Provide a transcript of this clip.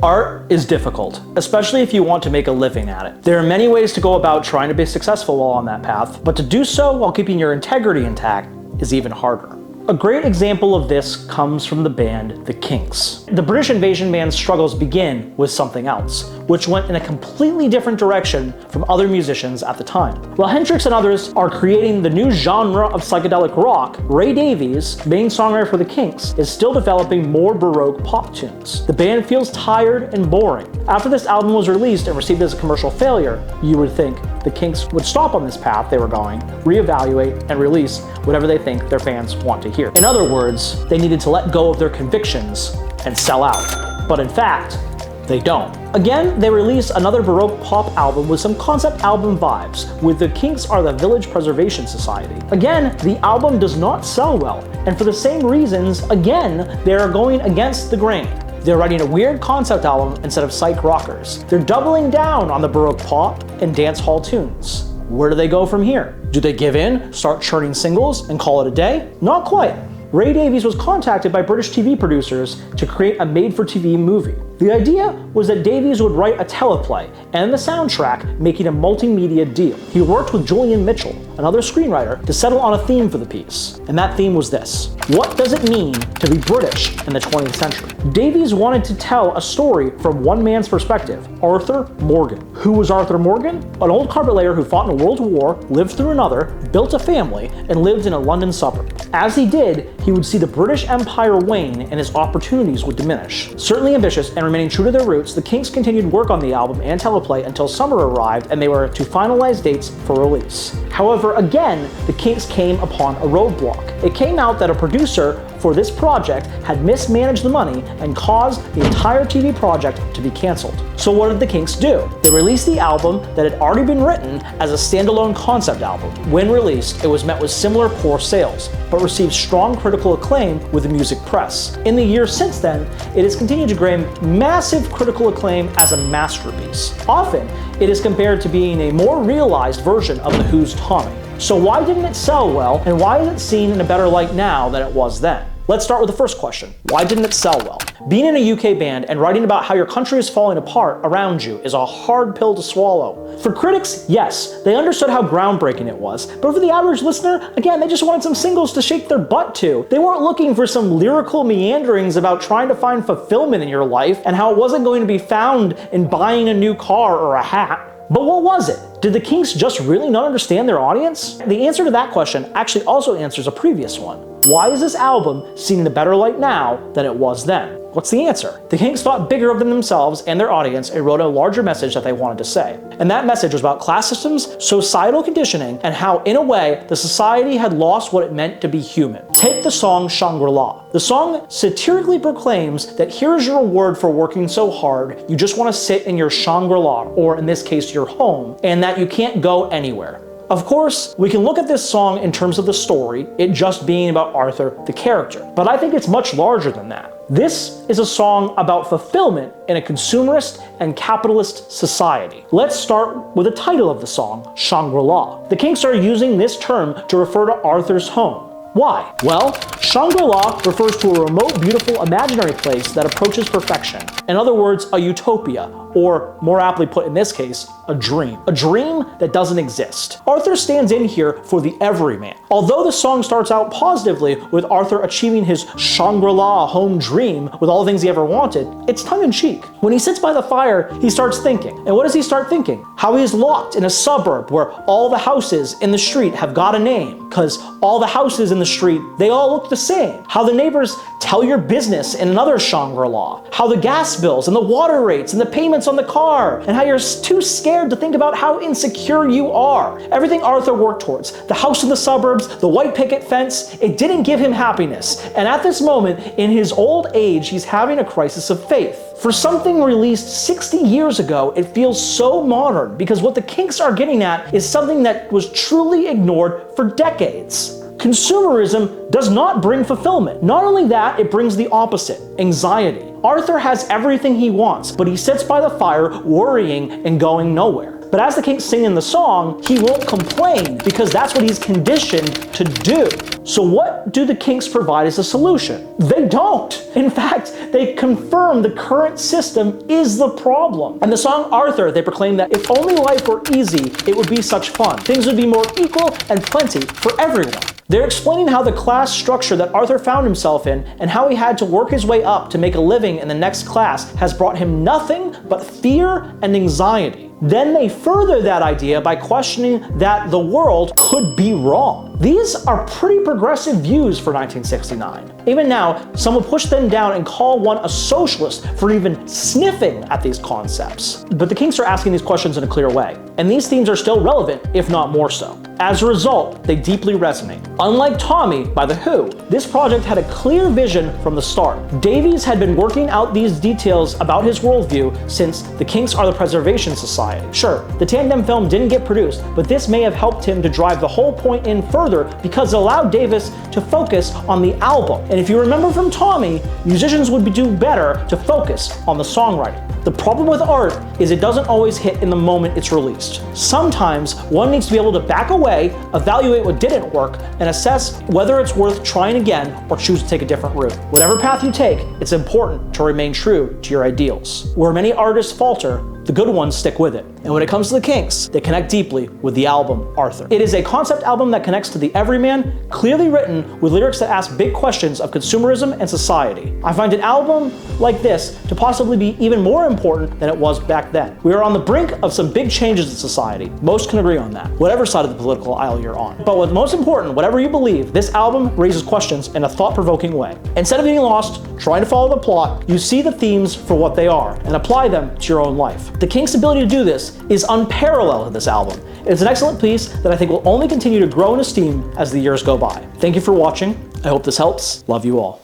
Art is difficult, especially if you want to make a living at it. There are many ways to go about trying to be successful while on that path, but to do so while keeping your integrity intact is even harder. A great example of this comes from the band The Kinks. The British invasion band's struggles begin with something else, which went in a completely different direction from other musicians at the time. While Hendrix and others are creating the new genre of psychedelic rock, Ray Davies, main songwriter for The Kinks, is still developing more Baroque pop tunes. The band feels tired and boring. After this album was released and received as a commercial failure, you would think The Kinks would stop on this path they were going, reevaluate, and release whatever they think their fans want to hear. In other words, they needed to let go of their convictions and sell out. But in fact, they don't. Again, they release another Baroque pop album with some concept album vibes, with The Kinks Are the Village Preservation Society. Again, the album does not sell well, and for the same reasons, again, they are going against the grain. They're writing a weird concept album instead of psych rockers. They're doubling down on the Baroque pop and dance hall tunes. Where do they go from here? Do they give in, start churning singles, and call it a day? Not quite. Ray Davies was contacted by British TV producers to create a made-for-TV movie. The idea was that Davies would write a teleplay and the soundtrack, making a multimedia deal. He worked with Julian Mitchell, another screenwriter, to settle on a theme for the piece. And that theme was this: what does it mean to be British in the 20th century? Davies wanted to tell a story from one man's perspective, Arthur Morgan. Who was Arthur Morgan? An old carpet layer who fought in a world war, lived through another, built a family, and lived in a London suburb. As he did, he would see the British Empire wane and his opportunities would diminish. Certainly ambitious and remaining true to their roots, the Kinks continued work on the album and teleplay until summer arrived and they were to finalize dates for release. However, again, the Kinks came upon a roadblock. It came out that a producer for this project had mismanaged the money and caused the entire TV project to be canceled. So what did the Kinks do? They released the album that had already been written as a standalone concept album. When released, it was met with similar poor sales, but received strong critical acclaim with the music press. In the years since then, it has continued to gain massive critical acclaim as a masterpiece. Often, it is compared to being a more realized version of The Who's Tommy. So why didn't it sell well, and why is it seen in a better light now than it was then? Let's start with the first question. Why didn't it sell well? Being in a UK band and writing about how your country is falling apart around you is a hard pill to swallow. For critics, yes, they understood how groundbreaking it was, but for the average listener, again, they just wanted some singles to shake their butt to. They weren't looking for some lyrical meanderings about trying to find fulfillment in your life and how it wasn't going to be found in buying a new car or a hat. But what was it? Did the Kinks just really not understand their audience? The answer to that question actually also answers a previous one. Why is this album seen in a better light now than it was then? What's the answer? The Kinks thought bigger of themselves and their audience and wrote a larger message that they wanted to say. And that message was about class systems, societal conditioning, and how, in a way, the society had lost what it meant to be human. Take the song Shangri-La. The song satirically proclaims that here's your reward for working so hard, you just want to sit in your Shangri-La, or in this case, your home, and that you can't go anywhere. Of course, we can look at this song in terms of the story, it just being about Arthur, the character, but I think it's much larger than that. This is a song about fulfillment in a consumerist and capitalist society. Let's start with the title of the song, Shangri-La. The Kinks are using this term to refer to Arthur's home. Why? Well, Shangri-La refers to a remote, beautiful, imaginary place that approaches perfection. In other words, a utopia, or more aptly put in this case, a dream. A dream that doesn't exist. Arthur stands in here for the everyman. Although the song starts out positively with Arthur achieving his Shangri-La home dream with all the things he ever wanted, it's tongue-in-cheek. When he sits by the fire, he starts thinking. And what does he start thinking? How he is locked in a suburb where all the houses in the street have got a name, because all the houses in the street, they all look the same. How the neighbors tell your business in another Shangri-La. How the gas bills and the water rates and the payments on the car, and how you're too scared to think about how insecure you are. Everything Arthur worked towards, the house in the suburbs, the white picket fence, it didn't give him happiness. And at this moment, in his old age, he's having a crisis of faith. For something released 60 years ago, it feels so modern because what the Kinks are getting at is something that was truly ignored for decades. Consumerism does not bring fulfillment. Not only that, it brings the opposite, anxiety. Arthur has everything he wants, but he sits by the fire worrying and going nowhere. But as the Kinks sing in the song, he won't complain because that's what he's conditioned to do. So what do the Kinks provide as a solution? They don't. In fact, they confirm the current system is the problem. In the song Arthur, they proclaim that if only life were easy, it would be such fun. Things would be more equal and plenty for everyone. They're explaining how the class structure that Arthur found himself in and how he had to work his way up to make a living in the next class has brought him nothing but fear and anxiety. Then they further that idea by questioning that the world could be wrong. These are pretty progressive views for 1969. Even now, some will push them down and call one a socialist for even sniffing at these concepts. But the Kinks are asking these questions in a clear way, and these themes are still relevant, if not more so. As a result, they deeply resonate. Unlike Tommy by The Who, this project had a clear vision from the start. Davies had been working out these details about his worldview since the Kinks are the Preservation Society. Sure, the tandem film didn't get produced, but this may have helped him to drive the whole point in further because it allowed Davis to focus on the album. And if you remember from Tommy, musicians would do better to focus on the songwriting. The problem with art is it doesn't always hit in the moment it's released. Sometimes one needs to be able to back away, evaluate what didn't work, and assess whether it's worth trying again or choose to take a different route. Whatever path you take, it's important to remain true to your ideals. Where many artists falter, the good ones stick with it. And when it comes to the Kinks, they connect deeply with the album Arthur. It is a concept album that connects to the everyman, clearly written with lyrics that ask big questions of consumerism and society. I find an album like this to possibly be even more important than it was back then. We are on the brink of some big changes in society. Most can agree on that, whatever side of the political aisle you're on. But what's most important, whatever you believe, this album raises questions in a thought-provoking way. Instead of getting lost, trying to follow the plot, you see the themes for what they are and apply them to your own life. The Kinks' ability to do this is unparalleled in this album. It's an excellent piece that I think will only continue to grow in esteem as the years go by. Thank you for watching. I hope this helps. Love you all.